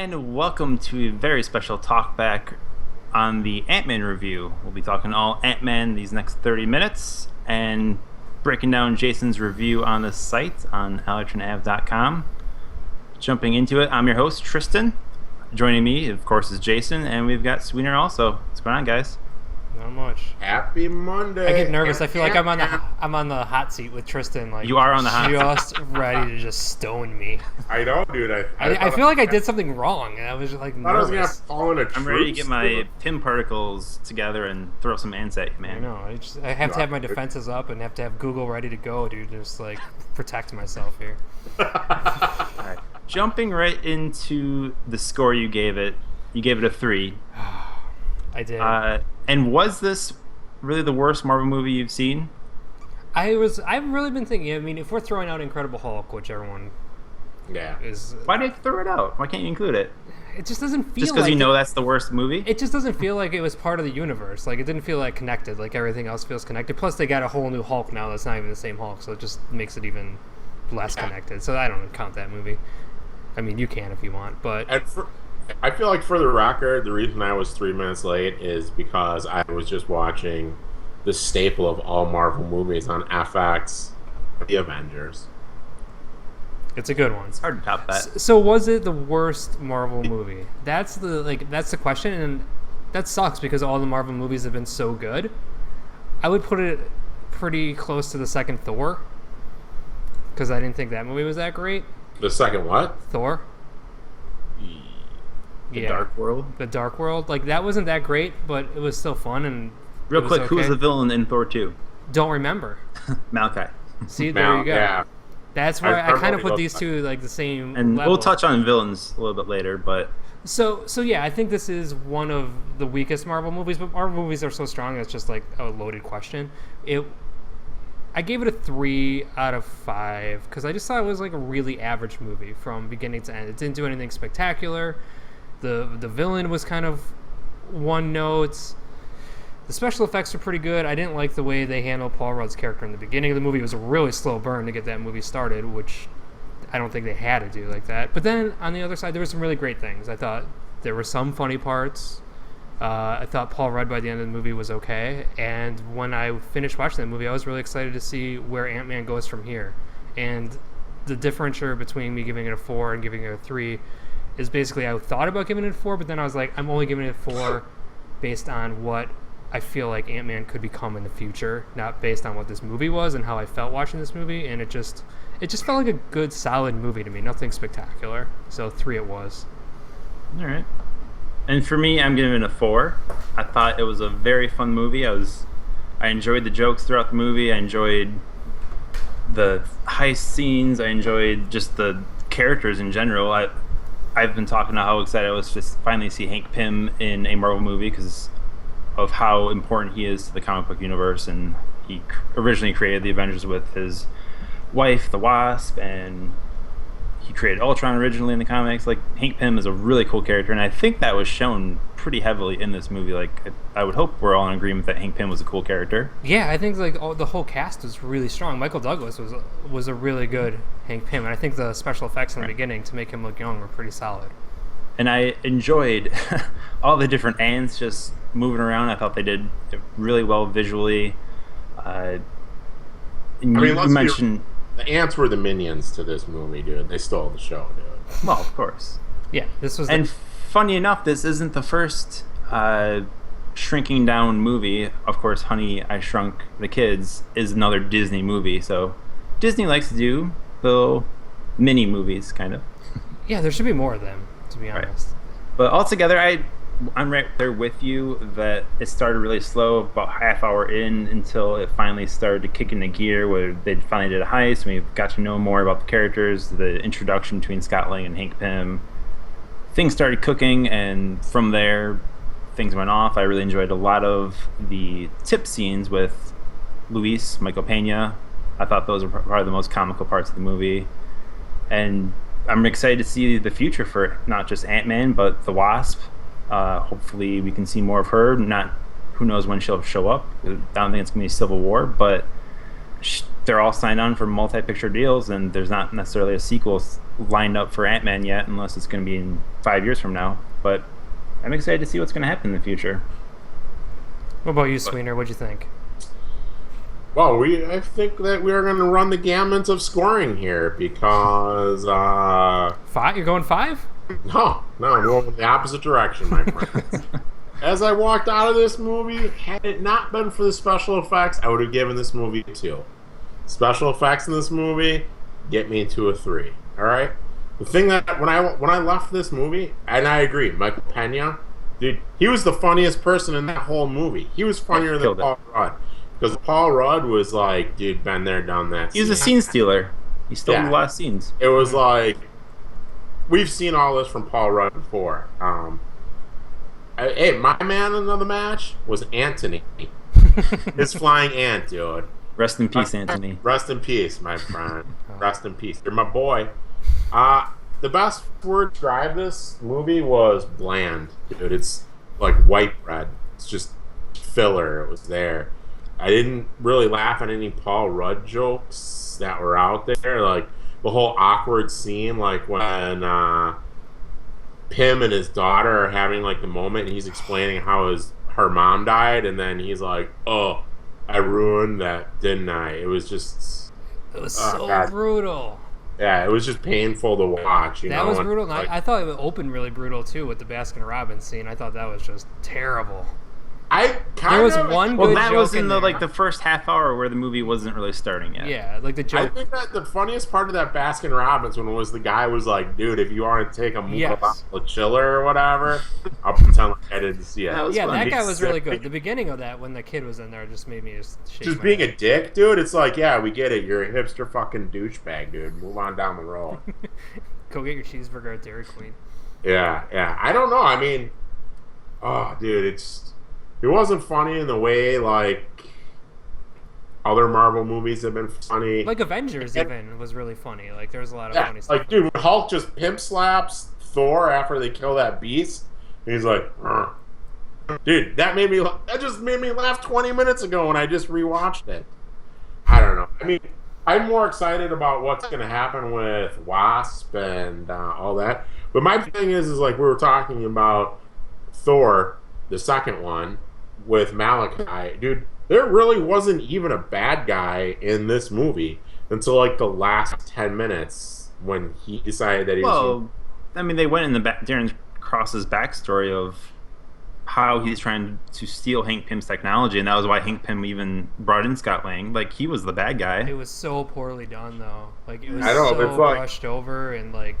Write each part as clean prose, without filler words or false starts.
And welcome to a very special talkback on the Ant-Man review. We'll be talking all Ant-Man these next 30 minutes and breaking down Jason's review on the site on allertonav.com. Jumping into it, I'm your host, Tristan. Joining me, of course, is Jason, and we've got Sweener also. What's going on, guys? Not much. Happy Monday. I get nervous. I feel like I'm on the hot seat with Tristan. Like you are on the hot seat. Just ready to just stone me. I know, dude. I feel like I did something wrong, and I was just like nervous. I was gonna fall in a I'm ready to get my Pym particles together and throw some ants at you, man. I know. I have to have my defenses up and have to have Google ready to go, dude. Just like protect myself here. All right. Jumping right into the score you gave it a 3. I did. And was this really the worst Marvel movie you've seen? I've really been thinking. I mean, if we're throwing out Incredible Hulk, which everyone is, why did you throw it out? Why can't you include it? It just doesn't feel just because like you know that's the worst movie. It just doesn't feel like it was part of the universe. Like it didn't feel like connected. Like everything else feels connected. Plus, they got a whole new Hulk now that's not even the same Hulk, so it just makes it even less connected. So I don't count that movie. I mean, you can if you want, but I feel like for the record, the reason I was 3 minutes late is because I was just watching the staple of all Marvel movies on FX, The Avengers. It's a good one. It's hard to top that. So was it the worst Marvel movie? That's the question, and that sucks because all the Marvel movies have been so good. I would put it pretty close to the second Thor because I didn't think that movie was that great. The second what? Thor. The Dark World. The Dark World. Like, that wasn't that great, but it was still fun. And real quick, okay. Who's the villain in Thor 2? Don't remember. Malachi. See, there you go. Yeah. That's why I kind of put these two like the same and level. We'll touch on villains a little bit later, but so yeah, I think this is one of the weakest Marvel movies, but Marvel movies are so strong it's just like a loaded question. I gave it a 3 out of 5 because I just thought it was like a really average movie from beginning to end. It didn't do anything spectacular. The villain was kind of one note. The special effects were pretty good. I didn't like the way they handled Paul Rudd's character in the beginning of the movie. It was a really slow burn to get that movie started, which I don't think they had to do like that. But then on the other side, there were some really great things. I thought there were some funny parts. I thought Paul Rudd by the end of the movie was okay. And when I finished watching that movie, I was really excited to see where Ant-Man goes from here. And the differentiator between me giving it a 4 and giving it a 3 is basically I thought about giving it a 4, but then I was like, I'm only giving it a 4 based on what I feel like Ant-Man could become in the future, not based on what this movie was and how I felt watching this movie. And it just felt like a good, solid movie to me. Nothing spectacular. So 3 it was. All right. And for me, I'm giving it a 4. I thought it was a very fun movie. I enjoyed the jokes throughout the movie. I enjoyed the heist scenes. I enjoyed just the characters in general. I've been talking about how excited I was to finally see Hank Pym in a Marvel movie because of how important he is to the comic book universe. And he originally created the Avengers with his wife, the Wasp, and he created Ultron originally in the comics. Like, Hank Pym is a really cool character, and I think that was shown pretty heavily in this movie. Like, I would hope we're all in agreement that Hank Pym was a cool character. Yeah, I think like the whole cast was really strong. Michael Douglas was a really good Hank Pym, and I think the special effects in the beginning to make him look young were pretty solid. And I enjoyed all the different ants just moving around. I thought they did really well visually. You mentioned the ants were the minions to this movie, dude. They stole the show, dude. Well, of course. Yeah, this was. And funny enough, this isn't the first shrinking down movie. Of course, Honey, I Shrunk the Kids is another Disney movie. So Disney likes to do little mini movies, kind of. Yeah, there should be more of them, to be honest. Right. But altogether, I'm right there with you that it started really slow, about half hour in, until it finally started to kick into gear where they finally did a heist, and we got to know more about the characters, the introduction between Scott Lang and Hank Pym. Things started cooking, and from there, things went off. I really enjoyed a lot of the tip scenes with Luis, Michael Pena. I thought those were probably the most comical parts of the movie. And I'm excited to see the future for not just Ant-Man, but the Wasp. Hopefully we can see more of her. Who knows when she'll show up. I don't think it's going to be Civil War, but they're all signed on for multi-picture deals, and there's not necessarily a sequel lined up for Ant-Man yet, unless it's going to be in 5 years from now. But I'm excited to see what's going to happen in the future. What about you, Sweener? What'd you think? Well, I think that we are going to run the gamut of scoring here because 5? You're going 5? no, I'm going in the opposite direction, my friends. As I walked out of this movie, had it not been for the special effects, I would have given this movie a 2. Special effects in this movie get me to a 3. All right. The thing that when I left this movie, and I agree, Michael Pena, dude, he was the funniest person in that whole movie. He was funnier than Paul Rudd. Because Paul Rudd was like, dude, been there, done that. He was a scene stealer. He stole a lot of scenes. It was like, we've seen all this from Paul Rudd before. Hey, my man in the match was Anthony. His flying ant, dude. Rest in peace, Anthony. Rest in peace, my friend. Rest in peace. You're my boy. The best word to describe this movie was bland, dude. It's like white bread. It's just filler. It was there. I didn't really laugh at any Paul Rudd jokes that were out there. Like, the whole awkward scene, like when Pim and his daughter are having, like, the moment, and he's explaining how her mom died, and then he's like, oh, I ruined that, didn't I? It was just... It was so brutal. Yeah, it was just painful to watch. That was brutal. Like, I thought it would open really brutal, too, with the Baskin-Robbins scene. I thought that was just terrible. There was one good joke that was in there. the first half hour where the movie wasn't really starting yet. Yeah, like the joke. I think that the funniest part of that Baskin-Robbins one was the guy was like, dude, if you want to take a Mucalala chiller or whatever, I'll pretend like I didn't see it. That guy was really good. The beginning of that, when the kid was in there, just made me just being a dick, dude. It's like, yeah, we get it. You're a hipster fucking douchebag, dude. Move on down the road. Go get your cheeseburger at Dairy Queen. Yeah. I don't know. I mean, oh, dude, it wasn't funny in the way, like, other Marvel movies have been funny. Like Avengers even was really funny. Like, there was a lot of funny stuff. Like, dude, when Hulk just pimp slaps Thor after they kill that beast, and he's like, "Rrr." Dude, that just made me laugh 20 minutes ago when I just rewatched it. I don't know. I mean, I'm more excited about what's going to happen with Wasp and all that. But my thing is like, we were talking about Thor, the second one, with Malachi. Dude, there really wasn't even a bad guy in this movie until like the last 10 minutes when he decided that he was... I mean, they went in Darren Cross's backstory of how he's trying to steal Hank Pym's technology, and that was why Hank Pym even brought in Scott Lang. Like, he was the bad guy. It was so poorly done, though. Like, it was brushed over and, like...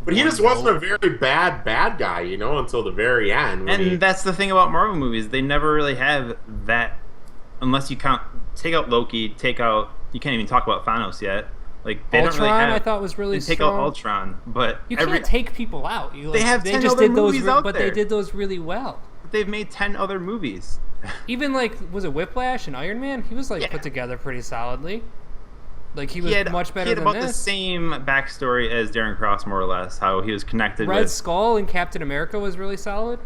But he just wasn't a very bad guy, until the very end. And that's the thing about Marvel movies. They never really have that, unless you take out Loki, you can't even talk about Thanos yet. Like, they Ultron, don't really have, I thought was really take strong. out Ultron, but... You can't take people out. They have 10 other movies out there. But they did those really well. They've made 10 other movies. Even, like, was it Whiplash and Iron Man? He was, like, put together pretty solidly. Like, he was much better than this. He had about the same backstory as Darren Cross, more or less, how he was connected with... Red Skull and Captain America was really solid.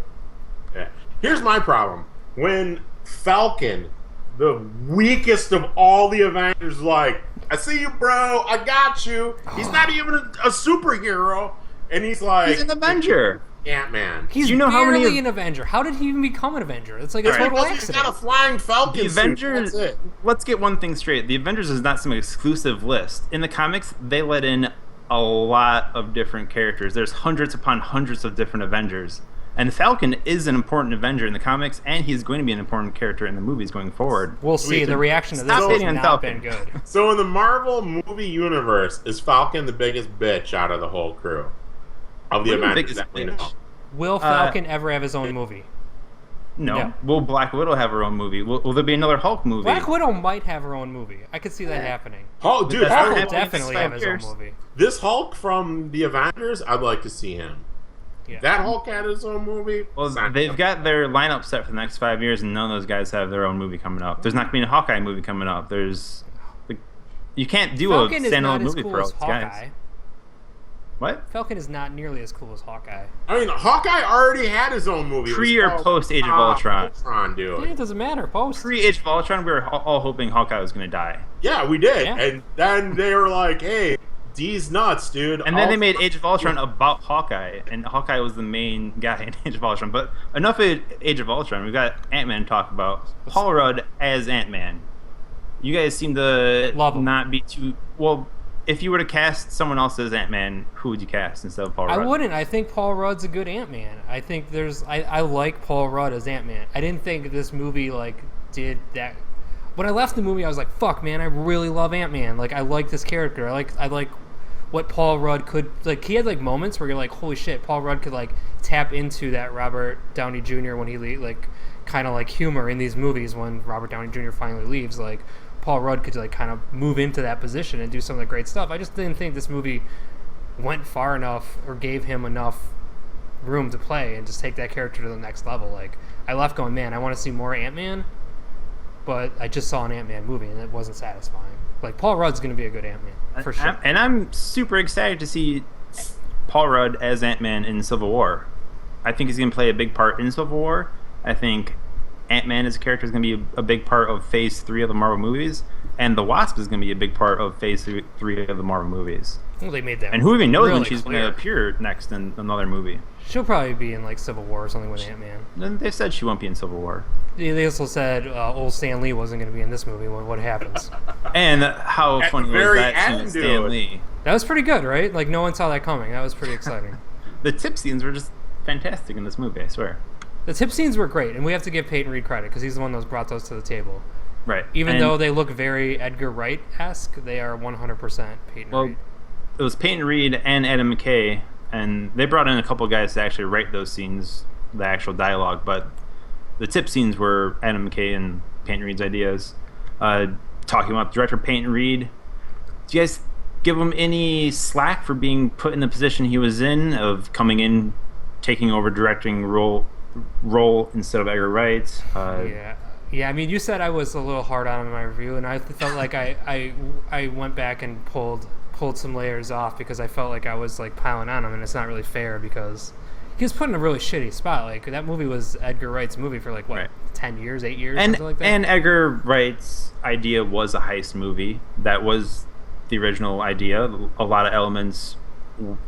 Yeah. Here's my problem. When Falcon, the weakest of all the Avengers, like, I see you, bro, I got you. He's not even a superhero. And he's like... He's an Avenger. Ant-Man. He's barely an Avenger. How did he even become an Avenger? It's like a total accident. He's got a flying Falcon The Avengers, let's get one thing straight. The Avengers is not some exclusive list. In the comics, they let in a lot of different characters. There's hundreds upon hundreds of different Avengers. And Falcon is an important Avenger in the comics, and he's going to be an important character in the movies going forward. We'll see. The reaction to this has not been good. So in the Marvel movie universe, is Falcon the biggest bitch out of the whole crew? Of the Avengers that we know. Will Falcon ever have his own movie? No. Will Black Widow have her own movie? Will there be another Hulk movie? Black Widow might have her own movie. I could see that happening. Oh, dude, Hulk will definitely have his own movie. This Hulk from the Avengers, I'd like to see him. Yeah. That Hulk had his own movie. Well, they've got their lineup set for the next 5 years, and none of those guys have their own movie coming up. There's not going to be a Hawkeye movie coming up. You can't do Falcon a standalone movie for all those guys. What? Falcon is not nearly as cool as Hawkeye. I mean, Hawkeye already had his own movie. Pre or post Age of Ultron? Dude. Yeah, it doesn't matter. Post. Pre Age of Ultron, we were all hoping Hawkeye was going to die. Yeah, we did. Yeah. And then they were like, hey, D's nuts, dude. And then they made Age of Ultron about Hawkeye, and Hawkeye was the main guy in Age of Ultron. But enough of Age of Ultron. We've got Ant-Man to talk about. Paul Rudd as Ant-Man. You guys seem to not be too... Well, if you were to cast someone else as Ant-Man, who would you cast instead of Paul Rudd? I wouldn't. I think Paul Rudd's a good Ant-Man. I think I like Paul Rudd as Ant-Man. I didn't think this movie, did that... When I left the movie, I was like, fuck, man, I really love Ant-Man. Like, I like this character. I like what Paul Rudd could... Like, he had, moments where you're like, holy shit, Paul Rudd could, tap into that Robert Downey Jr. when he, kind of, humor in these movies when Robert Downey Jr. finally leaves. Paul Rudd could, kind of move into that position and do some of the great stuff. I just didn't think this movie went far enough or gave him enough room to play and just take that character to the next level. I left going, man, I want to see more Ant-Man, but I just saw an Ant-Man movie and it wasn't satisfying. Paul Rudd's going to be a good Ant-Man, for sure. And I'm super excited to see Paul Rudd as Ant-Man in Civil War. I think he's going to play a big part in Civil War. I think Ant-Man as a character is going to be a big part of Phase 3 of the Marvel movies, and the Wasp is going to be a big part of Phase 3 of the Marvel movies. Well, they made that. And who even knows really when she's going to appear next in another movie? She'll probably be in Civil War or something with Ant-Man. Then they said she won't be in Civil War. They also said old Stan Lee wasn't going to be in this movie. What happens? And how funny was that scene with Stan Lee? That was pretty good, right? No one saw that coming. That was pretty exciting. The tip scenes were just fantastic in this movie, I swer. The tip scenes were great, and we have to give Peyton Reed credit because he's the one that brought those to the table. Right. Even though they look very Edgar Wright-esque, they are 100% Peyton Reed. It was Peyton Reed and Adam McKay, and they brought in a couple guys to actually write those scenes, the actual dialogue, but the tip scenes were Adam McKay and Peyton Reed's ideas. Talking about director Peyton Reed, do you guys give him any slack for being put in the position he was in, of coming in, taking over directing role instead of Edgar Wright? Yeah. I mean, you said I was a little hard on him in my review, and I felt like I went back and pulled some layers off because I felt like I was piling on him, and it's not really fair because he was put in a really shitty spot. That movie was Edgar Wright's movie for 10 years, 8 years, something like that. And Edgar Wright's idea was a heist movie. That was the original idea. A lot of elements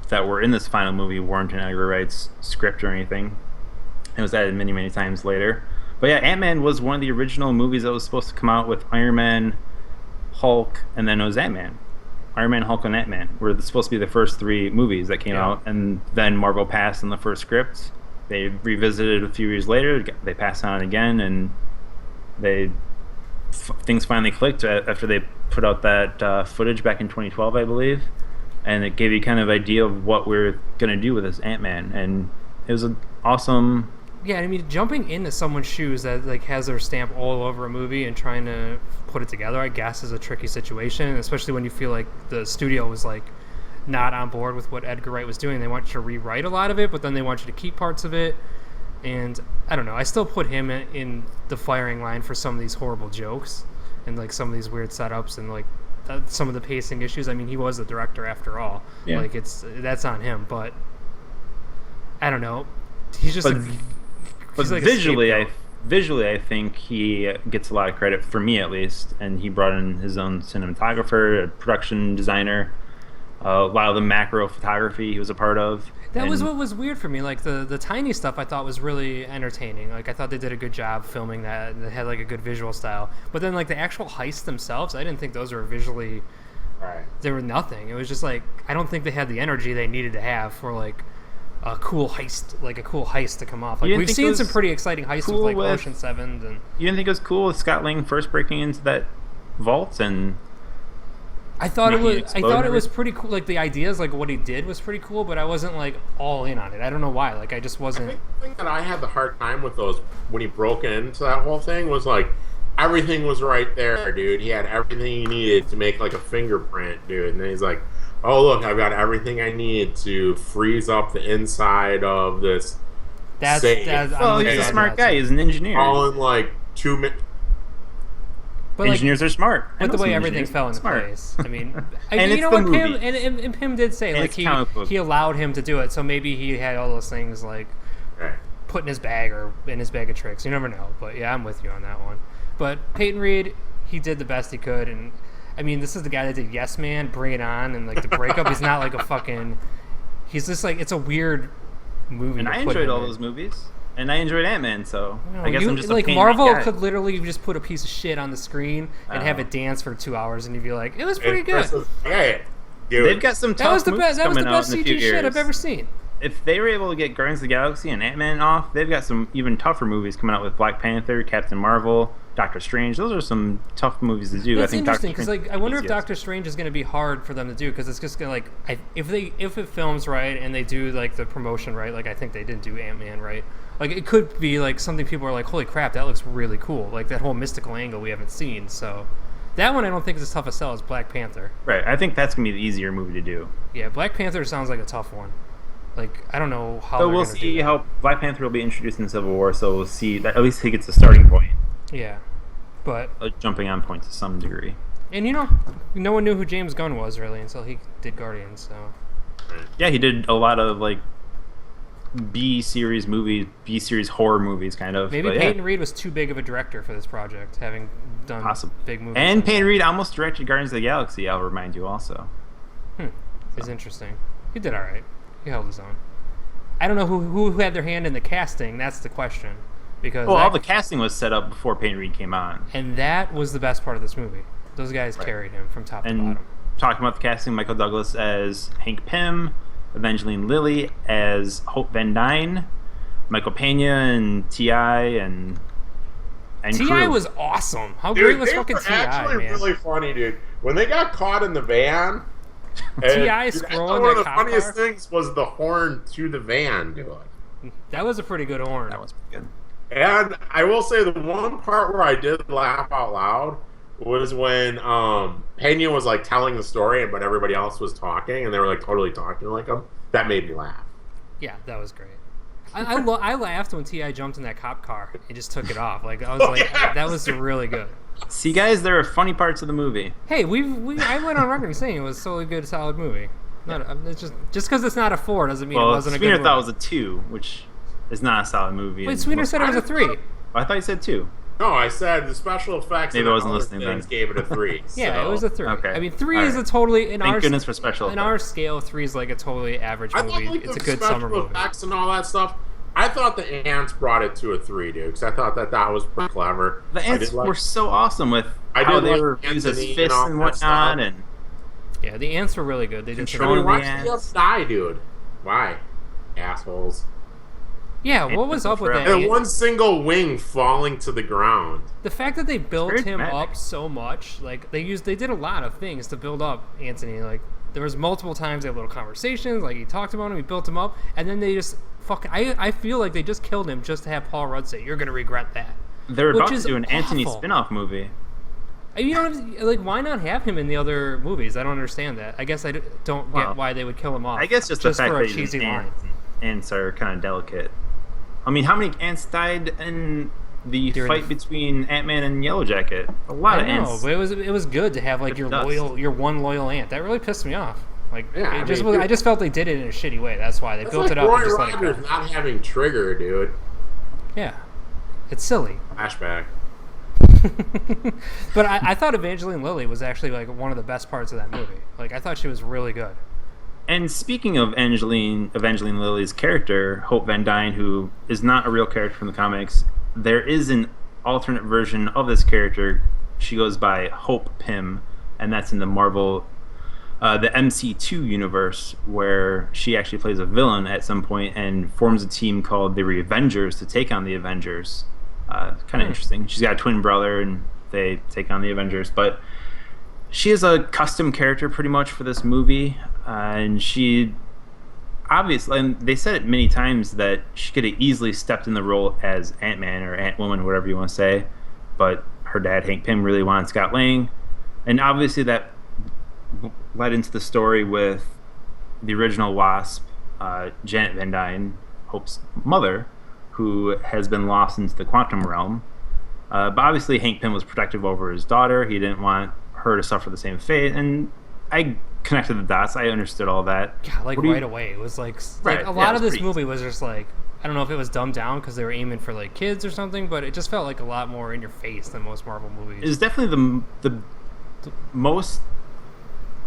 that were in this final movie weren't in Edgar Wright's script or anything. It was added many, many times later. But yeah, Ant-Man was one of the original movies that was supposed to come out with Iron Man, Hulk, and then it was Ant-Man. Iron Man, Hulk, and Ant-Man were supposed to be the first 3 movies that came out, and then Marvel passed on the first script. They revisited a few years later, they passed on it again, and things finally clicked after they put out that footage back in 2012, I believe. And it gave you kind of idea of what we're going to do with this Ant-Man. And it was an awesome... Yeah, I mean, jumping into someone's shoes that has their stamp all over a movie and trying to put it together, I guess, is a tricky situation, especially when you feel like the studio was not on board with what Edgar Wright was doing. They want you to rewrite a lot of it, but then they want you to keep parts of it. And I don't know, I still put him in the firing line for some of these horrible jokes and some of these weird setups and some of the pacing issues. I mean, he was the director after all. Yeah. That's on him, but I don't know. He's just But visually, I think he gets a lot of credit, for me at least. And he brought in his own cinematographer, a production designer, a lot of the macro photography he was a part of. That was what was weird for me. The tiny stuff I thought was really entertaining. I thought they did a good job filming that. And they had a good visual style. But then the actual heists themselves, I didn't think those were visually. Right. They were nothing. It was just I don't think they had the energy they needed to have for a cool heist, to come off. We've seen some pretty exciting heists cool with Ocean 7. And you didn't think it was cool with Scott Lang first breaking into that vault and I thought it was pretty cool. The ideas, what he did was pretty cool, but I wasn't all in on it. I don't know why. I just wasn't. I think the thing that I had the hard time with those when he broke into that whole thing was everything was right there, dude. He had everything he needed to make a fingerprint, dude. And then he's like, oh, look, I've got everything I need to freeze up the inside of this safe. He's a smart guy. He's an engineer. All in 2 minutes. But like, Engineers are smart. I but the know way some everything engineers fell are into smart. place. I mean, And you it's know the what Pym movie. and Pym did say, And like it's comic book. he allowed him to do it, so maybe he had all those things like Right. put in his bag or in his bag of tricks. You never know. But yeah, I'm with you on that one. But Peyton Reed, he did the best he could, and I mean, this is the guy that did Yes Man, Bring It On, and like the breakup. He's not like a fucking. He's just like, it's a weird movie. And to I put enjoyed him all in. those movies. And I enjoyed Ant-Man, so No, I guess I'm just a like pain in the Marvel gut. could literally just put a piece of shit on the screen and have it dance for 2 hours, and you'd be like, it was pretty And good. Chris was, hey, dude. They've got some tough That was the movies best. That was the coming out best in a CG few shit I've years. ever seen. If they were able to get Guardians of the Galaxy and Ant-Man off, they've got some even tougher movies coming out with Black Panther, Captain Marvel, Doctor Strange. Those are some tough movies to do. That's I think interesting because Doctor like I wonder if Strange is Doctor Strange is going to be hard for them to do because it's just going to like if it films right and they do like the promotion right, like I think they didn't do Ant-Man right. Like it could be like something people are like, holy crap, that looks really cool. Like that whole mystical angle we haven't seen. So that one I don't think is as tough a sell as Black Panther. Right. I think that's gonna be the easier movie to do. Yeah, Black Panther sounds like a tough one. Like I don't know how. So they're we'll gonna see do that. how Black Panther will be introduced in Civil War. So we'll see that at least he gets a starting point, Yeah, but a jumping on point to some degree. and no one knew who James Gunn was really until he did Guardians. So Yeah, he did a lot of like B series horror movies, kind of. maybe but, yeah, Peyton Reed was too big of a director for this project, having done possibly big movies. And like Peyton Reed almost directed Guardians of the Galaxy. I'll remind you also. It's interesting. He did all right. He held his own. I don't know who had their hand in the casting. That's the question, because Well, all the casting was set up before Peyton Reed came on. and that was the best part of this movie. Those guys Right. carried him from top to And bottom. talking about the casting, Michael Douglas as Hank Pym, Evangeline Lilly as Hope Van Dyne, Michael Pena and T.I. and Ti crew. was awesome. How Dude, great was they fucking were Ti, actually man? really funny, dude. When they got caught in the van, T.I. dude, I scrolling thought one of that the cop funniest car? things was the horn to the van, dude. That was a pretty good horn. That was pretty good. And I will say the one part where I did laugh out loud was when Pena was like telling the story, but everybody else was talking, and they were like totally talking like him. That made me laugh. Yeah, that was great. I laughed when Ti jumped in that cop car and just took it off. Like I was like, yes. that was really good. See, guys, there are funny parts of the movie. Hey, I went on record saying it was a solely good, solid movie. It's just because it's not a 4 doesn't mean it Well, wasn't a good Sweener movie. thought it was a 2, which is not a solid movie. Wait, and Sweener most- said it was a 3. I thought you said 2. No, I said the special effects. Maybe and I wasn't other listening things then. Gave it a 3. Yeah, so. it was a 3. Okay. I mean, 3 All is a right. totally Thank goodness for special in our effects. scale. 3 is like a totally average I thought movie. like It's a the good special summer movie. effects and all that stuff. I thought the ants brought it to a 3, dude, because I thought that was pretty clever. The I ants did like- were so awesome with I how did they like were used as Anthony and fists all and that whatnot, stuff. and Yeah, the ants were really good. They did Control I mean, the why did ants. the ants die, dude? Why? Assholes. Yeah, what was up with that? And one single wing falling to the ground. The fact that they built very him dramatic. up so much, like they did a lot of things to build up Anthony. Like there was multiple times they had little conversations, like he talked about him, he built him up, and then they just I feel like they just killed him just to have Paul Rudd say, "You're gonna regret that." they're Which about to is do an Anthony awful. spin-off movie. You know, like why not have him in the other movies? I don't understand that. I guess don't Well, get why they would kill him off. I guess just the fact for that a he's cheesy an line. ant. Ants are kind of delicate. I mean, how many ants died in the During fight the- between Ant-Man and Yellow Jacket? A lot I of know, ants. but it was good to have like Bit of your dust. one loyal ant. That really pissed me off. Like Yeah, I it mean, I just felt they did it in a shitty way. That's why they That's built like it up Roy and just let it Rogers go. not having Trigger, dude. Yeah, it's silly. Flashback. But I thought Evangeline Lilly was actually like one of the best parts of that movie. Like I thought she was really good. And speaking of Evangeline Lilly's character, Hope Van Dyne, who is not a real character from the comics, there is an alternate version of this character. She goes by Hope Pym, and that's in the Marvel, the MC2 universe, where she actually plays a villain at some point and forms a team called the Revengers to take on the Avengers. Kind of interesting. She's got a twin brother, and they take on the Avengers. But she is a custom character pretty much for this movie, and she obviously, and they said it many times that she could have easily stepped in the role as Ant-Man or Ant-Woman, whatever you want to say, but her dad, Hank Pym, really wanted Scott Lang, and obviously that led into the story with the original Wasp, Janet Van Dyne, Hope's mother, who has been lost into the quantum realm. But obviously, Hank Pym was protective over his daughter. He didn't want her to suffer the same fate, and I connected the dots. I understood all that. Yeah, like right away. It was like a lot of this movie was just like, I don't know if it was dumbed down because they were aiming for like kids or something, but it just felt like a lot more in your face than most Marvel movies. It's definitely the most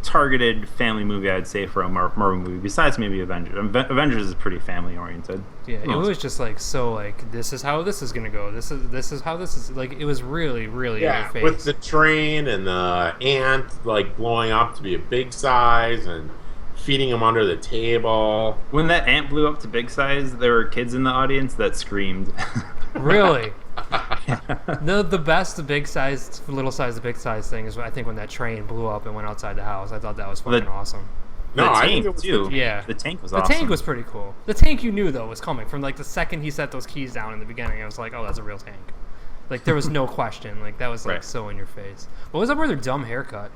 targeted family movie, I'd say, for a Marvel movie, besides maybe Avengers. Avengers is pretty family oriented. Yeah, it was just like so like, this is how this is gonna go. This is how this is, like, it was really in your face. With the train and the ant like blowing up to be a big size and feeding him under the table. When that ant blew up to big size, there were kids in the audience that screamed. Really? No, the best big size, little size to big size thing is I think when that train blew up and went outside the house. I thought that was fucking awesome. No, I tank think it was too. Yeah, the tank was awesome. The tank was pretty cool. The tank you knew though was coming from like the second he set those keys down in the beginning. I was like, oh, that's a real tank. Like there was no question. Like that was like so in your face. What was up with her dumb haircut?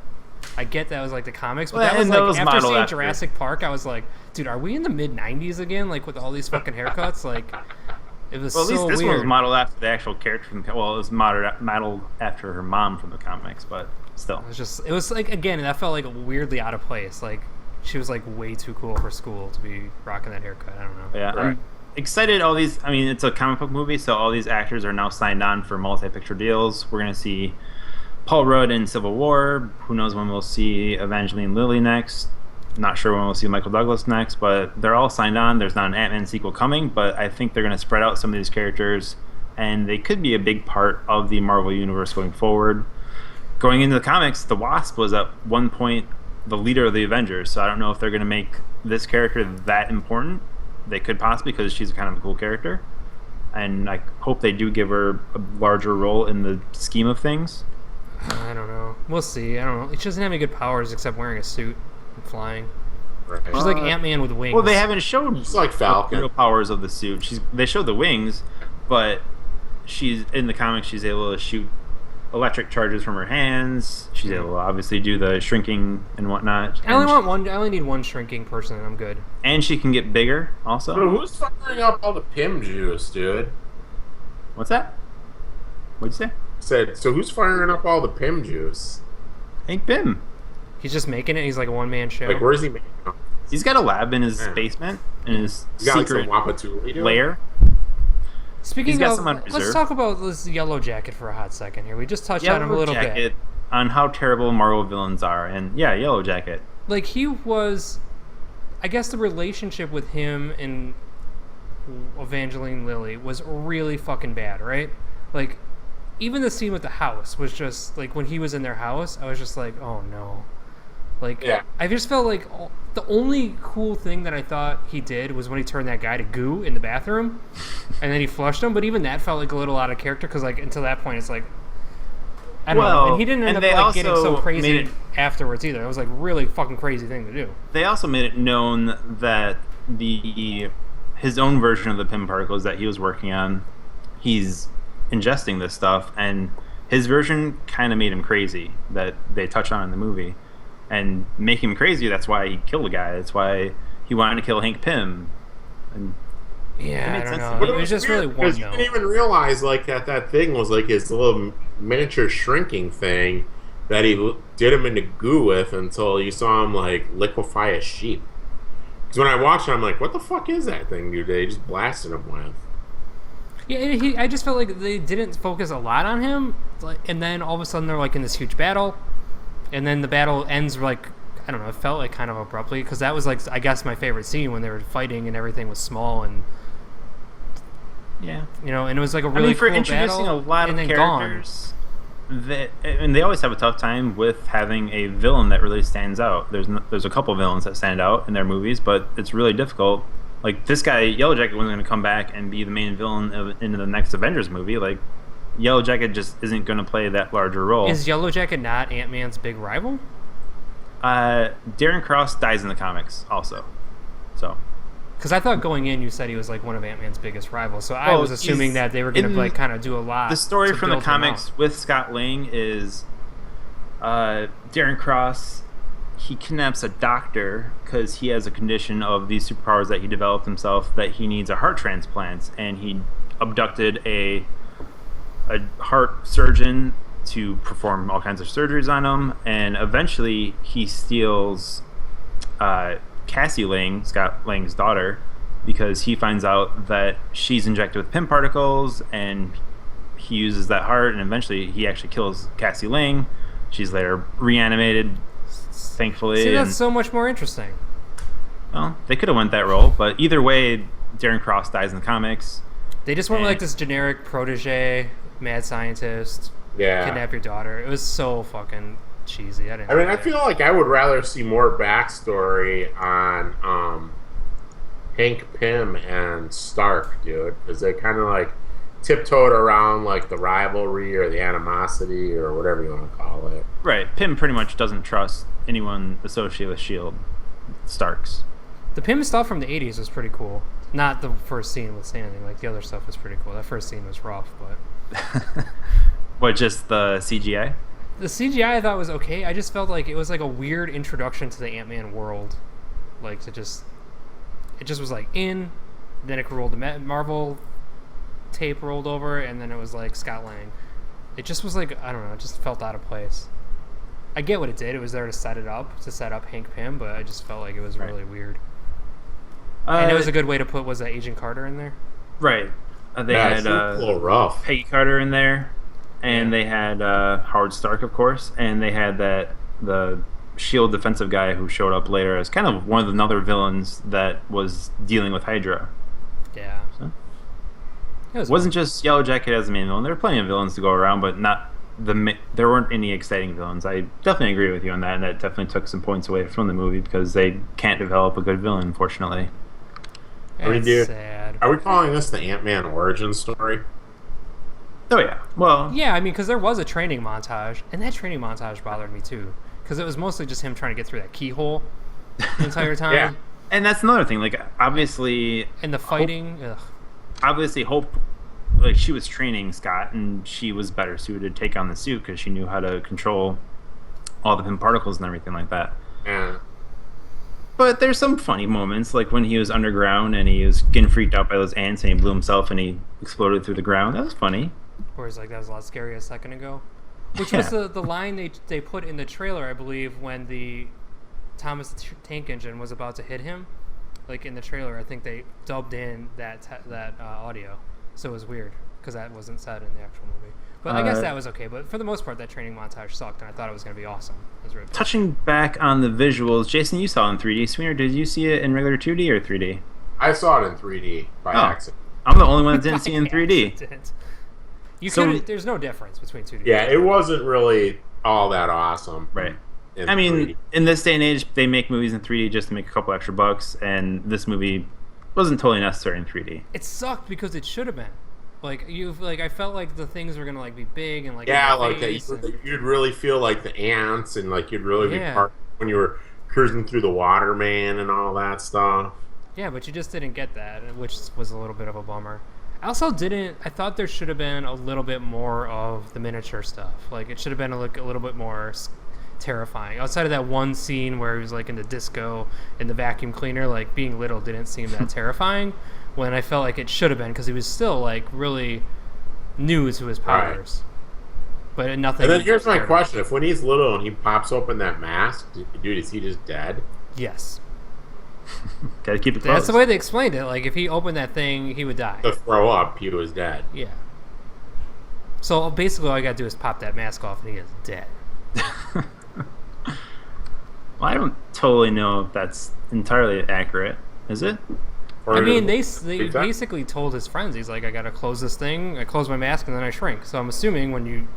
I get that was like the comics, but that was like after seeing Jurassic Park, I was like, dude, are we in the mid '90s again? Like with all these fucking haircuts, like. It was at least this weird. one was modeled after the actual character from it was modeled after her mom from the comics, but still. It was like, again, that felt like weirdly out of place. Like she was like way too cool for school to be rocking that haircut. I don't know. Yeah, I'm excited. All these, I mean, it's a comic book movie, so all these actors are now signed on for multi-picture deals. We're gonna see Paul Rudd in Civil War. Who knows when we'll see Evangeline Lilly next. Not sure when we'll see Michael Douglas next, but they're all signed on. There's not an Ant-Man sequel coming, but I think they're going to spread out some of these characters, and they could be a big part of the Marvel Universe going forward. Going into the comics, the Wasp was at one point the leader of the Avengers, so I don't know if they're going to make this character that important. They could possibly, because she's kind of a cool character, and I hope they do give her a larger role in the scheme of things. I don't know. We'll see. I don't know. She doesn't have any good powers except wearing a suit. Flying. Right. She's like Ant-Man with wings. Well, they haven't showed she's like Falcon. The real powers of the suit. They showed the wings, but she's in the comics. She's able to shoot electric charges from her hands. She's able to obviously do the shrinking and whatnot. I only need one shrinking person, and I'm good. And she can get bigger, also. So who's firing up all the Pym juice, dude? What's that? What'd you say? Said so. Who's firing up all the Pym juice? Hank Pym. He's just making it. He's like a one-man show. Like, where's he making it? He's got a lab in his basement, in his secret lair. Speaking of, let's talk about this Yellow Jacket for a hot second here. We just touched on him a little bit. On how terrible Marvel villains are. And, yeah, Yellow Jacket. Like, he was... I guess the relationship with him and Evangeline Lilly was really fucking bad, right? Like, even the scene with the house was just... Like, when he was in their house, I was just like, oh, no. Like, I just felt like the only cool thing that I thought he did was when he turned that guy to goo in the bathroom, and then he flushed him. But even that felt like a little out of character because, like, until that point, it's like, I don't know. And he didn't end up like getting so crazy afterwards either. It was like really fucking crazy thing to do. They also made it known that his own version of the Pym particles that he was working on, he's ingesting this stuff, and his version kind of made him crazy. That they touch on in the movie. And make him crazy. That's why he killed a guy. That's why he wanted to kill Hank Pym. And I don't know. It was just really one note. You didn't even realize like that thing was like his little miniature shrinking thing that he did him into goo with until you saw him like liquefy a sheep. Because when I watched it, I'm like, what the fuck is that thing, dude? They just blasted him with. Yeah, I just felt like they didn't focus a lot on him, and then all of a sudden they're like in this huge battle. And then the battle ends like, I don't know, it felt like kind of abruptly because that was like, I guess, my favorite scene when they were fighting and everything was small and you know, and it was like a really cool battle. For introducing a lot of characters, and they always have a tough time with having a villain that really stands out. There's a couple villains that stand out in their movies, but it's really difficult. Like this guy, Yellow Jacket, wasn't going to come back and be the main villain in the next Avengers movie. Like, Yellow Jacket just isn't going to play that larger role. Is Yellow Jacket not Ant-Man's big rival? Darren Cross dies in the comics also. So, because I thought going in you said he was like one of Ant-Man's biggest rivals. So I was assuming that they were going to like kind of do a lot. The story from the comics with Scott Lang is Darren Cross, he kidnaps a doctor because he has a condition of these superpowers that he developed himself that he needs a heart transplant, and he abducted a a heart surgeon to perform all kinds of surgeries on him, and eventually he steals Cassie Lang, Scott Lang's daughter, because he finds out that she's injected with PIM particles, and he uses that heart, and eventually he actually kills Cassie Lang. She's later reanimated, thankfully. See, that's so much more interesting. Well, they could have went that role, but either way, Darren Cross dies in the comics. They just went like this generic protege, mad scientist, Yeah. kidnap your daughter. It was so fucking cheesy. I feel like I would rather see more backstory on Hank Pym and Stark, dude, because they kind of like tiptoed around like the rivalry or the animosity or whatever you want to call it. Right. Pym pretty much doesn't trust anyone associated with S.H.I.E.L.D. Starks. The Pym stuff from the 80s was pretty cool. Not the first scene with Sandy. Like, the other stuff was pretty cool. That first scene was rough, but... What, just the CGI? The CGI I thought was okay. I just felt like it was like a weird introduction to the Ant-Man world. Like, it just was like in, then it rolled the Marvel tape rolled over, and then it was like Scott Lang. It just was like, I don't know, it just felt out of place. I get what it did. It was there to set up Hank Pym, but I just felt like it was really weird. And it was a good way to put, was that Agent Carter in there? Right. They had a little rough. Peggy Carter in there, and they had Howard Stark, of course, and they had the S.H.I.E.L.D. defensive guy who showed up later as kind of one of the other villains that was dealing with Hydra. Yeah. So, it wasn't just Yellow Jacket as the main villain. There were plenty of villains to go around, but there weren't any exciting villains. I definitely agree with you on that, and that definitely took some points away from the movie because they can't develop a good villain, unfortunately. That's sad. Are we calling this the Ant-Man origin story? Oh, yeah. Well... Yeah, I mean, because there was a training montage, and that training montage bothered me, too. Because it was mostly just him trying to get through that keyhole the entire time. Yeah. And that's another thing. Like, obviously... And the fighting... Obviously, Hope... Like, she was training Scott, and she was better suited to take on the suit because she knew how to control all the PIM particles and everything like that. Yeah. But there's some funny moments, like when he was underground and he was getting freaked out by those ants and he blew himself and he exploded through the ground. That was funny. Or he's like, that was a lot scarier a second ago. Which was the line they put in the trailer, I believe, when the Thomas the Tank Engine was about to hit him. Like, in the trailer, I think they dubbed in that audio. So it was weird, because that wasn't said in the actual movie. But I guess that was okay. But for the most part, that training montage sucked, and I thought it was going to be awesome. It was really touching back on the visuals, Jason, you saw it in 3D. Sweener, did you see it in regular 2D or 3D? I saw it in 3D by accident. I'm the only one that didn't see it in 3D. There's no difference between 2D. Yeah, it wasn't really all that awesome. Right. I mean, 3D. In this day and age, they make movies in 3D just to make a couple extra bucks, and this movie wasn't totally necessary in 3D. It sucked because it should have been. I felt like the things were gonna be big and you'd really feel like the ants and you'd really be part when you were cruising through the Waterman and all that stuff. Yeah, but you just didn't get that, which was a little bit of a bummer. I thought there should have been a little bit more of the miniature stuff. Like, it should have been a little bit more terrifying. Outside of that one scene where he was in the disco in the vacuum cleaner, being little didn't seem that terrifying. When I felt like it should have been, because he was still really new to his powers. Right. But nothing. And then here's my question: if when he's little and he pops open that mask, dude, is he just dead? Yes. Gotta keep it close. That's the way they explained it. Like, if he opened that thing, he would die. To throw up, he was dead. Yeah. So basically, all you gotta do is pop that mask off, and he is dead. Well, I don't totally know if that's entirely accurate. Is it? I mean, they basically told his friends, he's like, I gotta close this thing, I close my mask, and then I shrink. So I'm assuming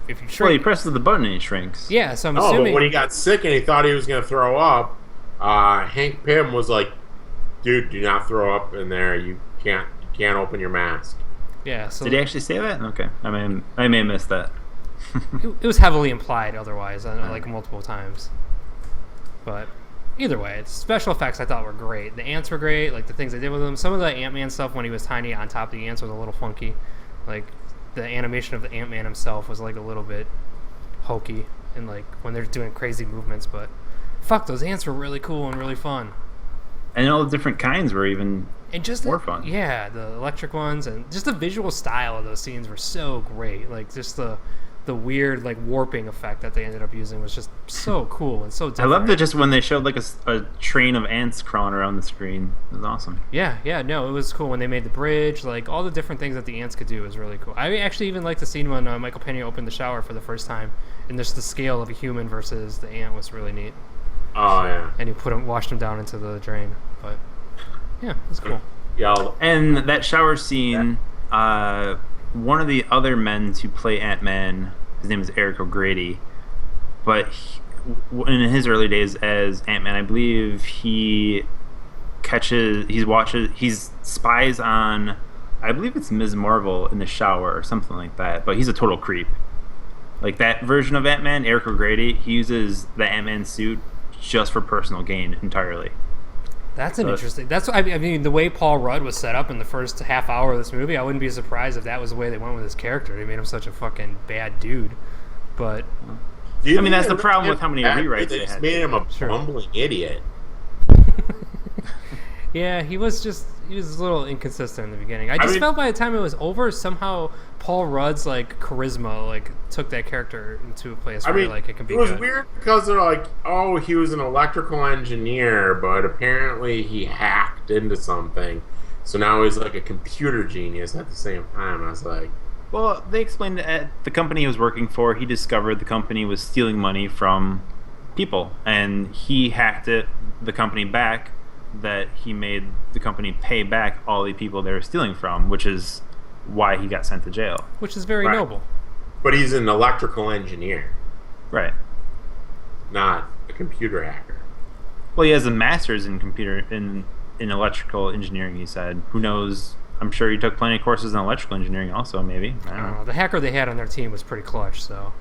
if you shrink... Well, he presses the button and he shrinks. Yeah, so I'm assuming... Oh, but when he got sick and he thought he was gonna throw up, Hank Pym was like, dude, do not throw up in there, you can't open your mask. Yeah, so... Did he actually say that? Okay, I may have missed that. It was heavily implied otherwise, multiple times. But... either way, special effects I thought were great. The ants were great, the things they did with them. Some of the Ant-Man stuff when he was tiny on top of the ants was a little funky. The animation of the Ant-Man himself was a little bit hokey and when they're doing crazy movements, but fuck, those ants were really cool and really fun. And all the different kinds were even And just more fun. Yeah, the electric ones and just the visual style of those scenes were so great. Like just the weird like warping effect that they ended up using was just so cool and so different. I loved it just when they showed like a train of ants crawling around the screen. It was awesome. Yeah, no, it was cool when they made the bridge. Like all the different things that the ants could do was really cool. I actually even liked the scene when Michael Pena opened the shower for the first time, and just the scale of a human versus the ant was really neat. Oh yeah. And he washed him down into the drain. But yeah, it's cool. Yeah. And that shower scene, one of the other men to play Ant-Man, his name is Eric O'Grady, but in his early days as Ant-Man, I believe he spies on, I believe it's Ms. Marvel in the shower or something like that, but he's a total creep. Like that version of Ant-Man, Eric O'Grady, he uses the Ant-Man suit just for personal gain entirely. That's an interesting. I mean, the way Paul Rudd was set up in the first half hour of this movie, I wouldn't be surprised if that was the way they went with his character. They made him such a fucking bad dude. But I mean, that's the problem with how many rewrites they they just had. made him a bumbling idiot. yeah, he was a little inconsistent in the beginning. I felt by the time it was over, somehow Paul Rudd's like charisma like took that character into a place where like it can be. It was good. weird because they're like, oh, he was an electrical engineer, but apparently he hacked into something, so now he's like a computer genius at the same time. I was like, well, they explained that at the company he was working for, he discovered the company was stealing money from people, and he hacked the company back. That he made the company pay back all the people they were stealing from, which is why he got sent to jail. Which is very noble. But he's an electrical engineer, right? Not a computer hacker. Well, he has a master's in electrical engineering. He said, "Who knows? I'm sure he took plenty of courses in electrical engineering, also maybe." I don't know. The hacker they had on their team was pretty clutch, so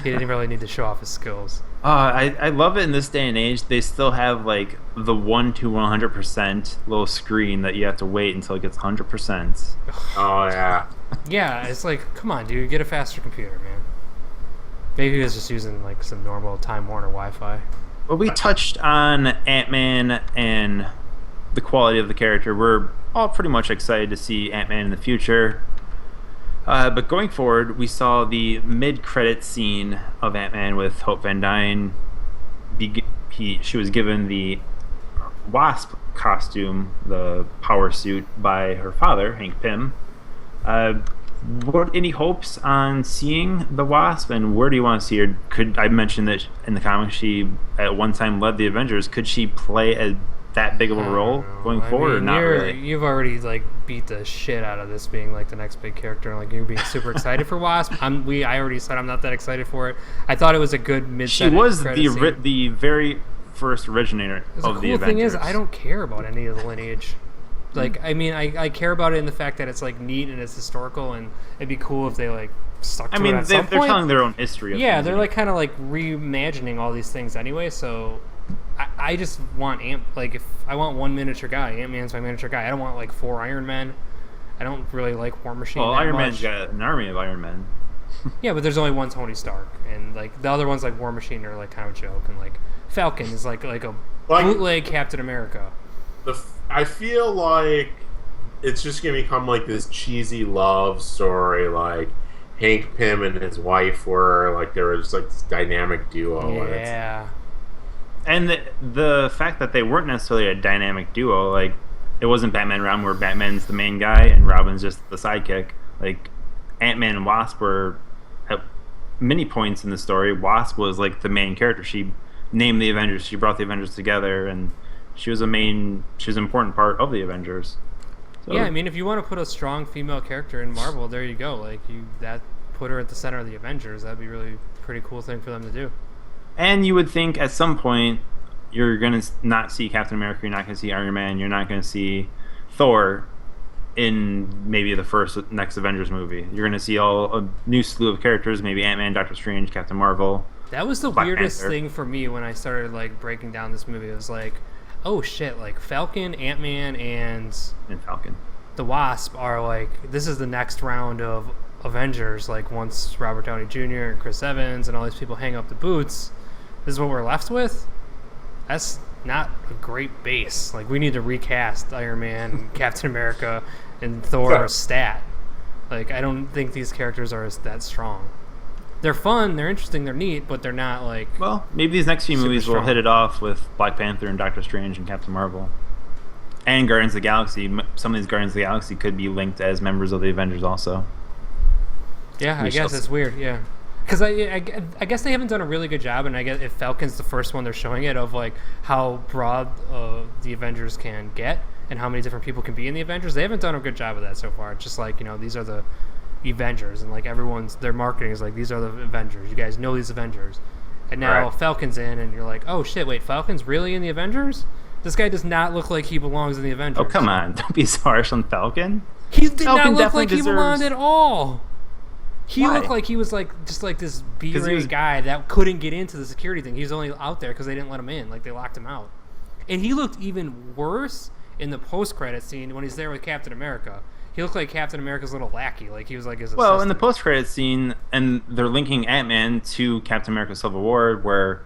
he didn't really need to show off his skills. I love it in this day and age. They still have like the 1 to 100% little screen that you have to wait until it gets 100%. Oh yeah. Yeah, it's like, come on, dude, get a faster computer, man. Maybe he was just using like some normal Time Warner Wi-Fi. Well, we touched on Ant-Man and the quality of the character. We're all pretty much excited to see Ant-Man in the future. But going forward, we saw the mid-credit scene of Ant-Man with Hope Van Dyne. She was given the Wasp costume, the power suit, by her father, Hank Pym. What any hopes on seeing the Wasp, and where do you want to see her? I mentioned that in the comics she at one time led the Avengers. Could she play that big of a role going forward, or not really? You've already like beat the shit out of this being like the next big character, and like you're being super excited for Wasp. I already said I'm not that excited for it. I thought it was a good mid. She was the very first originator of the Avengers. The cool thing is, I don't care about any of the lineage. Like, I mean, I care about it in the fact that it's like neat and it's historical, and it'd be cool if they like stuck to it at some point. They're telling their own history. Yeah, they're like kind of like reimagining all these things anyway. So I just want if I want one miniature guy, Ant-Man's my miniature guy. I don't want like 4 Iron Men. I don't really like War Machine. Well, that Iron much. Man's got an army of Iron Men. Yeah, but there's only one Tony Stark, and like the other ones like War Machine are like kind of a joke, and like Falcon is like a bootleg Captain America. I feel like it's just gonna become like this cheesy love story, like Hank Pym and his wife were like they were just like this dynamic duo. Yeah. And the fact that they weren't necessarily a dynamic duo, like it wasn't Batman Robin where Batman's the main guy and Robin's just the sidekick. Like Ant-Man and Wasp were at many points in the story. Wasp was like the main character. She named the Avengers. She brought the Avengers together, and she was an important part of the Avengers. So, yeah, I mean, if you want to put a strong female character in Marvel, there you go. Like put her at the center of the Avengers. That'd be really pretty cool thing for them to do. And you would think at some point you're going to not see Captain America, you're not going to see Iron Man, you're not going to see Thor in maybe the next Avengers movie. You're going to see a new slew of characters, maybe Ant-Man, Doctor Strange, Captain Marvel. That was the Black weirdest Panther. thing for me when I started like breaking down this movie. It was like, oh shit, like Falcon, Ant-Man, and Falcon. The Wasp are like, this is the next round of Avengers. Like once Robert Downey Jr. and Chris Evans and all these people hang up the boots, this is what we're left with. That's not a great base. Like, we need to recast Iron Man, and Captain America, and Thor stat. Like, I don't think these characters are that strong. They're fun, they're interesting, they're neat, but they're not like. Well, maybe these next few movies will strong. hit it off with Black Panther and Doctor Strange and Captain Marvel. And Guardians of the Galaxy. Some of these Guardians of the Galaxy could be linked as members of the Avengers also. Yeah, I guess it's weird, yeah. Because I guess they haven't done a really good job, and I guess if Falcon's the first one they're showing it, of like how broad the Avengers can get and how many different people can be in the Avengers. They haven't done a good job of that so far. It's just like, these are the Avengers, and like their marketing is like, these are the Avengers. You guys know these Avengers. And now Falcon's in, and you're like, oh shit, wait, Falcon's really in the Avengers? This guy does not look like he belongs in the Avengers. Oh, come on. Don't be so harsh on Falcon. He did Falcon not look like he deserves... belonged at all. He Why? looked like he was like just like this B-rate guy that couldn't get into the security thing. He was only out there because they didn't let him in. Like, they locked him out. And he looked even worse in the post-credit scene when he's there with Captain America. He looked like Captain America's little lackey. Like, he was like his assistant. In the post-credit scene, and they're linking Ant-Man to Captain America Civil War, where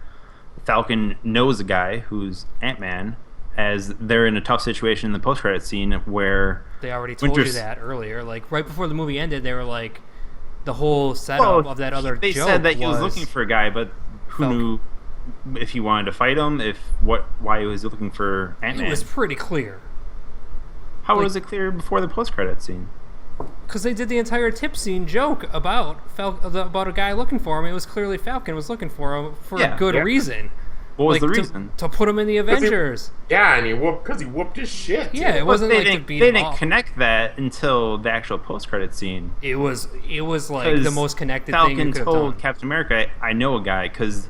Falcon knows a guy who's Ant-Man, as they're in a tough situation in the post-credit scene where... They already told you that earlier. Like, right before the movie ended, they were like... The whole setup of that other they joke said that he was looking for a guy, but who knew if he wanted to fight him, why he was looking for Ant-Man. It was pretty clear. How was it clear before the post-credit scene? Because they did the entire tip scene joke about a guy looking for him. It was clearly Falcon was looking for him for a good reason. What was the reason? To put him in the Avengers. And he whooped his shit. Yeah, it wasn't like to beat him up. They didn't connect that until the actual post-credit scene. It was like the most connected thing you could have done. Falcon told Captain America, I know a guy, because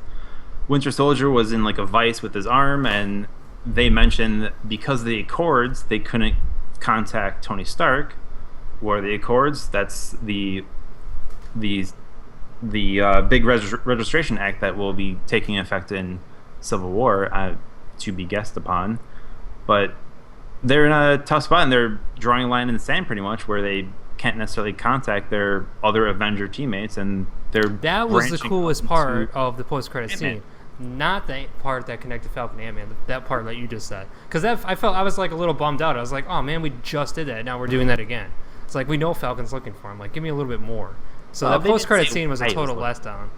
Winter Soldier was in like a vice with his arm, and they mentioned because of the Accords, they couldn't contact Tony Stark. What are the Accords? That's the big registration act that will be taking effect in Civil War, to be guessed upon. But they're in a tough spot, and they're drawing a line in the sand pretty much where they can't necessarily contact their other Avenger teammates, and that was the coolest part of the post-credit scene. Not the part that connected Falcon and Ant-Man, that part that you just said. Because I was like a little bummed out. I was like, oh man, we just did that, now we're doing that again. It's like, we know Falcon's looking for him. Like, give me a little bit more. So that post-credit scene was a total letdown.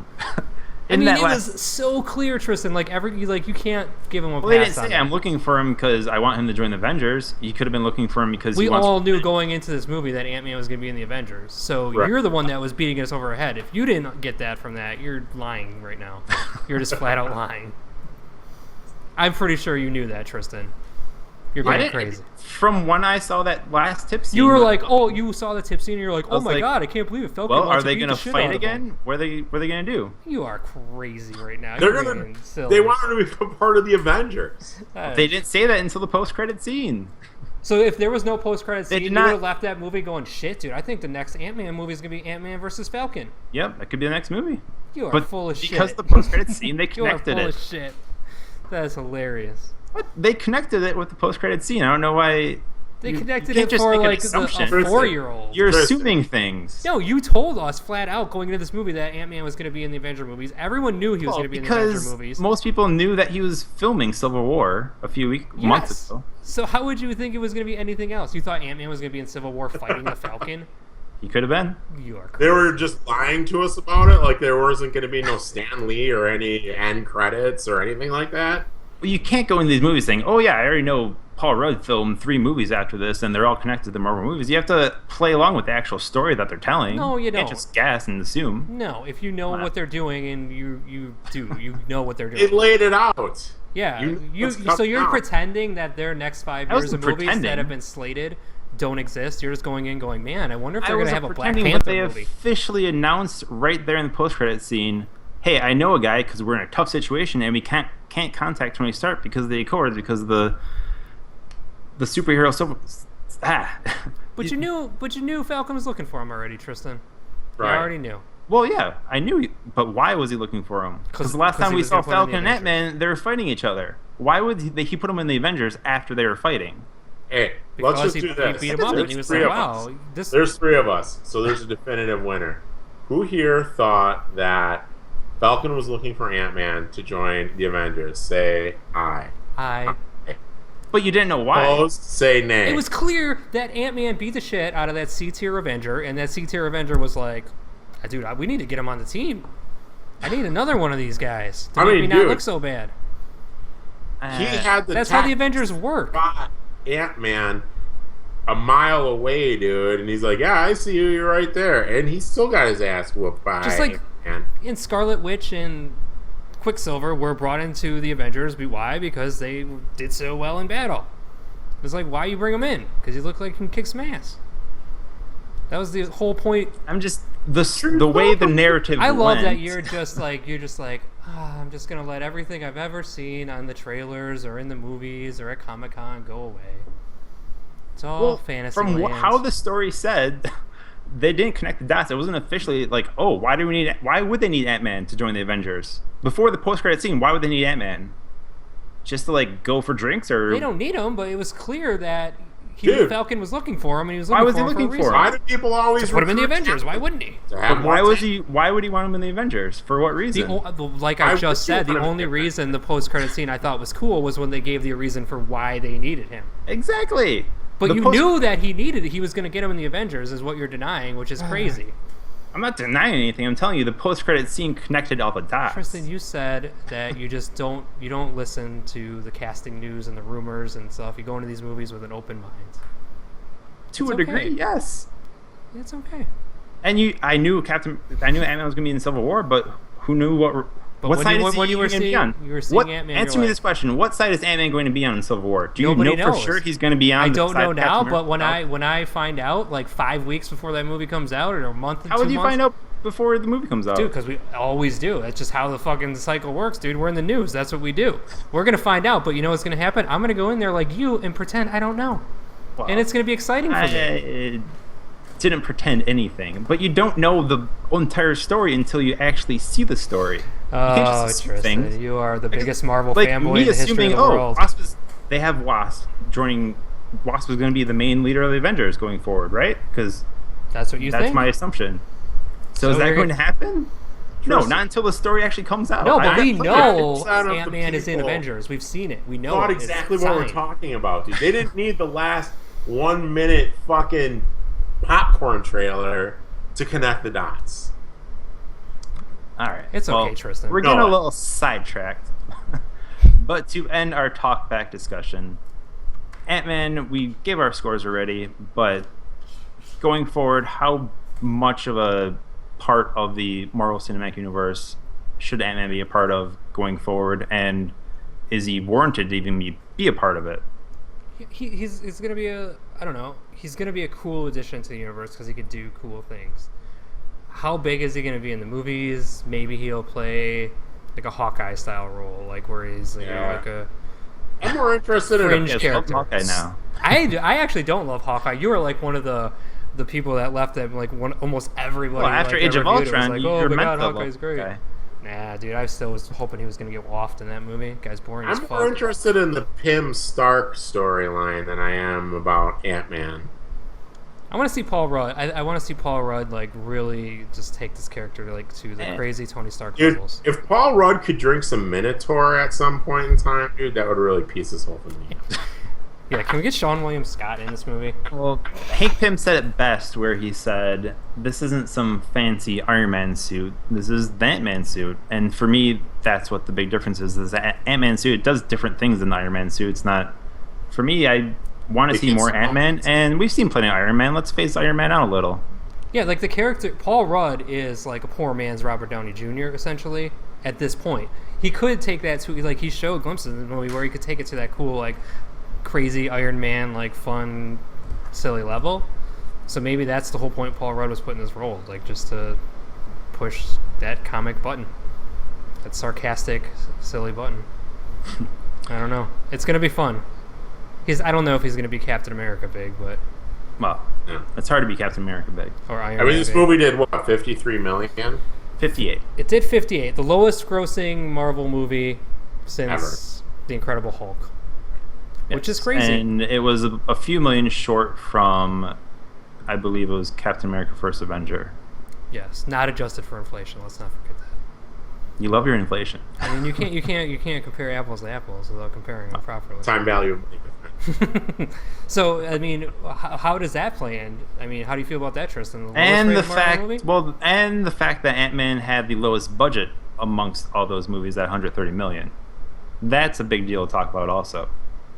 I mean, it was so clear, Tristan. Like, you can't give him a pass. They didn't on say, I'm looking for him because I want him to join the Avengers. You could have been looking for him because we all knew going into this movie that Ant-Man was going to be in the Avengers. So you're the one that was beating us over our head. If you didn't get that from that, you're lying right now. You're just flat out lying. I'm pretty sure you knew that, Tristan. You're going crazy. From when I saw that last tip scene, you were like, "Oh, you saw the tip scene, and you're like, oh my god, I can't believe it." Falcon are they going to fight again? What are they going to do? You are crazy right now. They want to become part of the Avengers. They didn't say that until the post-credit scene. So if there was no post-credit scene, you would have left that movie going, shit, dude, I think the next Ant-Man movie is going to be Ant-Man versus Falcon. Yep, that could be the next movie. You are full of shit. Because the post-credit scene, they connected You are full it. of shit. That is hilarious. What? They connected it with the post-credit scene. I don't know why... They connected it for like a 4-year-old. You're assuming things. No, you told us flat out going into this movie that Ant-Man was going to be in the Avenger movies. Everyone knew he was going to be in the Avenger movies. Most people knew that he was filming Civil War a few months ago. So how would you think it was going to be anything else? You thought Ant-Man was going to be in Civil War fighting the Falcon? He could have been. You are crazy. They were just lying to us about it, like there wasn't going to be no Stan Lee or any end credits or anything like that. Well, you can't go into these movies saying, oh yeah, I already know Paul Rudd filmed 3 movies after this, and they're all connected to the Marvel movies. You have to play along with the actual story that they're telling. No, you don't. Can't just guess and assume. No, if you know what they're doing, and you know what they're doing. It laid it out. Yeah, so you're pretending that their next 5 years of movies that have been slated don't exist. You're just going in going, man, I wonder if they're going to have a Black Panther movie. They officially announced right there in the post-credit scene, hey, I know a guy because we're in a tough situation and we can't contact Tony Stark because of the Accords, because of the superhero. But you knew Falcon was looking for him already, Tristan. Right. You already knew. Well, yeah, I knew, but why was he looking for him? Because the last time we saw Falcon and Ant-Man, they were fighting each other. Why would he put him in the Avengers after they were fighting? Hey, let's just do this. He beat him up and he was like, wow. There's 3 of us, so there's a definitive winner. Who here thought that Falcon was looking for Ant-Man to join the Avengers? Say aye. Aye. But you didn't know why. Opposed, say nay. It was clear that Ant-Man beat the shit out of that C-tier Avenger, and that C-tier Avenger was like, dude, we need to get him on the team. I need another one of these guys to make me not look so bad. He had the That's how the Avengers work. Ant-Man a mile away, dude, and he's like, yeah, I see you, you're right there. And he still got his ass whooped by Just like in Scarlet Witch and Quicksilver were brought into the Avengers. Why? Because they did so well in battle. It's like, why you bring them in? Because he looked like he can kick some ass. That was the whole point. I'm just the way the narrative. I love that you're just like I'm just gonna let everything I've ever seen on the trailers or in the movies or at Comic-Con go away. It's all fantasy. From how the story said, they didn't connect the dots. It wasn't officially like, oh, why would they need Ant-Man to join the Avengers? Before the post-credit scene, why would they need Ant-Man? Just to like go for drinks, or they don't need him, but it was clear that Falcon was looking for him, and he was looking for him. Why was he looking for him? Why do people always put him in the Avengers? Why wouldn't he? But why would he want him in the Avengers? For what reason? Like I just said, the only reason the post-credit scene I thought was cool was when they gave the reason for why they needed him. Exactly. But you knew that he was going to get him in the Avengers, is what you're denying, which is crazy. I'm not denying anything. I'm telling you, the post-credit scene connected all the dots. Tristan, you said that you just don't listen to the casting news and the rumors and stuff. You go into these movies with an open mind. To a degree, yes. It's okay. And I knew Ant-Man was going to be in Civil War, but who knew what side is he going to be on? You were seeing Ant-Man. Answer me this question: what side is Ant-Man going to be on in Civil War? Do you know for sure he's going to be on? I don't know now, but when I find out, like 5 weeks before that movie comes out, or a month, how would you find out before the movie comes out? Dude, because we always do. That's just how the fucking cycle works, dude. We're in the news. That's what we do. We're gonna find out, but you know what's gonna happen? I'm gonna go in there like you and pretend I don't know, and it's gonna be exciting for me. Didn't pretend anything, but you don't know the entire story until you actually see the story. Oh, Tristan, you are the biggest Marvel fanboy in the history of the world. They have Wasp joining. Wasp is going to be the main leader of the Avengers going forward, right? Because that's what you think. That's my assumption. So is that going to happen? No, not until the story actually comes out. No, but we know Ant-Man is in Avengers. We've seen it. We know. Not exactly what we're talking about, dude. They didn't need the last 1 minute fucking popcorn trailer to connect the dots. All right. It's okay, Tristan. We're getting a little sidetracked. But to end our talkback discussion, Ant-Man, we gave our scores already, but going forward, how much of a part of the Marvel Cinematic Universe should Ant-Man be a part of going forward, and is he warranted to even be a part of it? He's going to be he's going to be a cool addition to the universe because he can do cool things. How big is he going to be in the movies? Maybe he'll play like a Hawkeye style role, like where he's like a I'm more interested in fringe character. Hawkeye now. I actually don't love Hawkeye. You were like one of the people that left that like almost everybody. Well, after Age of Ultron, like, you're meant to Hawkeye's great. Okay. Nah, dude, I still was hoping he was going to get waffed in that movie. Guy's boring as fuck. I'm more interested in the Pym Stark storyline than I am about Ant-Man. I want to see Paul Rudd. I want to see Paul Rudd like really just take this character to the crazy Tony Stark levels. If Paul Rudd could drink some Minotaur at some point in time, dude, that would really piece this whole thing off. Yeah, can we get Sean William Scott in this movie? Well, Hank Pym said it best, where he said, "This isn't some fancy Iron Man suit. This is the Ant-Man suit." And for me, that's what the big difference is. The Ant-Man suit does different things than the Iron Man suit. It's not. For me, I want to see more Ant-Man, and we've seen plenty of Iron Man. Let's phase Iron Man out a little. Yeah, like the character Paul Rudd is like a poor man's Robert Downey Jr. essentially at this point. He could take that to like he showed glimpses in the movie where he could take it to that cool like crazy Iron Man like fun silly level. So maybe that's the whole point Paul Rudd was put in this role, like just to push that comic button, that sarcastic silly button. I don't know. It's gonna be fun. I don't know if he's going to be Captain America big, but... Well, it's hard to be Captain America big. Or Iron Man this movie did, what, 53 million? 58. It did 58. The lowest grossing Marvel movie since The Incredible Hulk. Yes. Which is crazy. And it was a few million short from, I believe it was Captain America First Avenger. Yes, not adjusted for inflation. Let's not forget that. You love your inflation. I mean, you can't compare apples to apples without comparing them properly. Time value of money. So, I mean, how does that play in? I mean, how do you feel about that, Tristan? The lowest And the rated Marvel fact, movie? well, and the fact that Ant-Man had the lowest budget amongst all those movies at 130 million. That's a big deal to talk about also,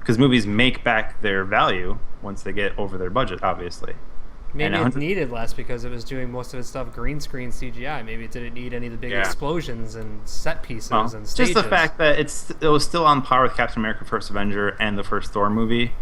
because movies make back their value once they get over their budget, obviously. Maybe and it 100 needed less because it was doing most of its stuff green screen CGI. Maybe it didn't need any of the big Yeah. explosions and set pieces Well, and stages. just the fact that it was still on par with Captain America: First Avenger and the first Thor movie,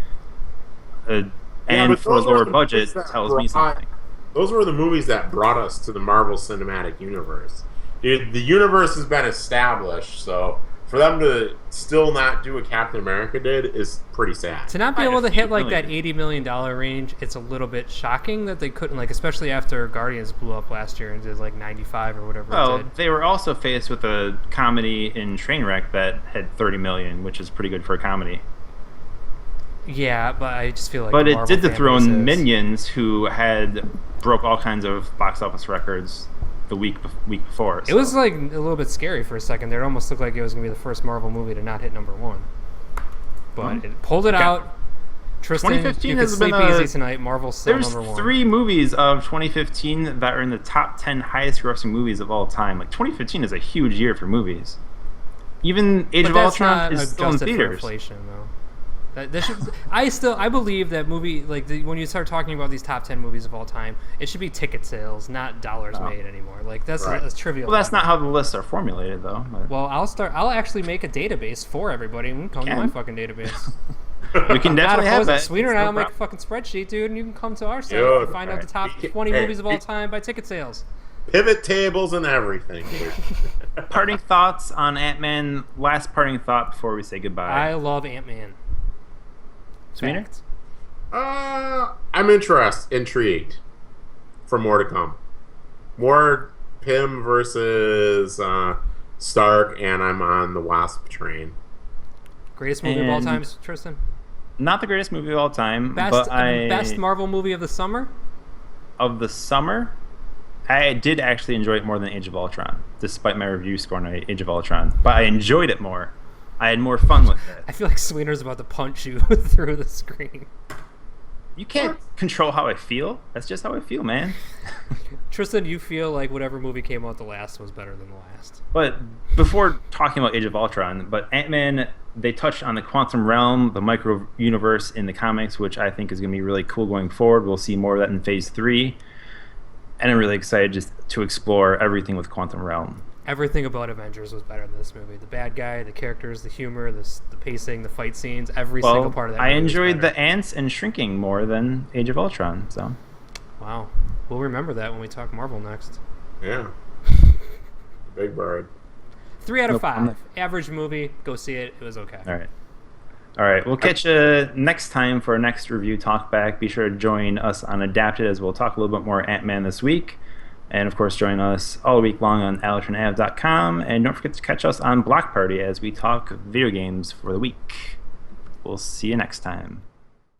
and but for a those were lower the budget movies that tells me brought- something. Those were the movies that brought us to the Marvel Cinematic Universe. Dude, the universe has been established, so for them to still not do what Captain America did is pretty sad. To not be Right, able to a hit few like that million. $80 million range, it's a little bit shocking that they couldn't, like, especially after Guardians blew up last year and did like 95 or whatever it Well, did. they were also faced with a comedy in Trainwreck that had 30 million, which is pretty good for a comedy. Yeah, but I just feel like But the it Marvel did the fan throw base in is- Minions, who had broke all kinds of box office records the week before. It was like a little bit scary for a second there. It almost looked like it was going to be the first Marvel movie to not hit #1. But it pulled it Yeah. out. Tristan, 2015 you can has sleep been a- easy tonight. Marvel's still There's #1. 3 movies of 2015 that are in the top 10 highest grossing movies of all time. Like 2015 is a huge year for movies. Even Age But of that's Ultron not is still in adjusted for theaters. inflation, though. That should. I believe that movie, like when you start talking about these top 10 movies of all time, it should be ticket sales, not dollars made anymore. Like that's Right. a trivial. Well, that's not how the lists are formulated, though. But Well, I'll actually make a database for everybody. And come to my Can. fucking database. we can Not definitely have opposed to that. Sweeter It's and no I'll make a problem. fucking spreadsheet, dude, and you can come to our site Dude, and find out the top alright. 20 Hey, movies of all hey. time by ticket sales. Pivot tables and everything. Dude. Parting thoughts on Ant-Man. Last parting thought before we say goodbye. I love Ant-Man. Sweeter? Fact. I'm intrigued for more to come. More Pym versus Stark, and I'm on the Wasp train. Greatest movie of all And- time, Tristan? Not the greatest movie of all time, Best but best Marvel movie of the summer? of the summer, I did actually enjoy it more than Age of Ultron, despite my review score on Age of Ultron. But I enjoyed it more. I had more fun with I it. feel like Sweeter's about to punch you through the screen. You can't control how I feel. That's just how I feel, man. Tristan, you feel like whatever movie came out the last was better than the last. But before talking about Age of Ultron, but Ant-Man, they touched on the quantum realm, the micro universe in the comics, which I think is going to be really cool going forward. We'll see more of that in Phase 3. And I'm really excited just to explore everything with quantum realm. Everything about Avengers was better than this movie. The bad guy, the characters, the humor, the pacing, the fight scenes, every single part of that I movie was enjoyed better. the ants and shrinking more than Age of Ultron. So Wow. We'll remember that when we talk Marvel next. Yeah. Big bird. 3 out of Nope, 5. I'm not- Average movie. Go see it. It was okay. all right. We'll catch you next time for our next review Talkback. Be sure to join us on Adapted, as we'll talk a little bit more Ant-Man this week. And, of course, join us all week long on allertonav.com. And don't forget to catch us on Block Party as we talk video games for the week. We'll see you next time.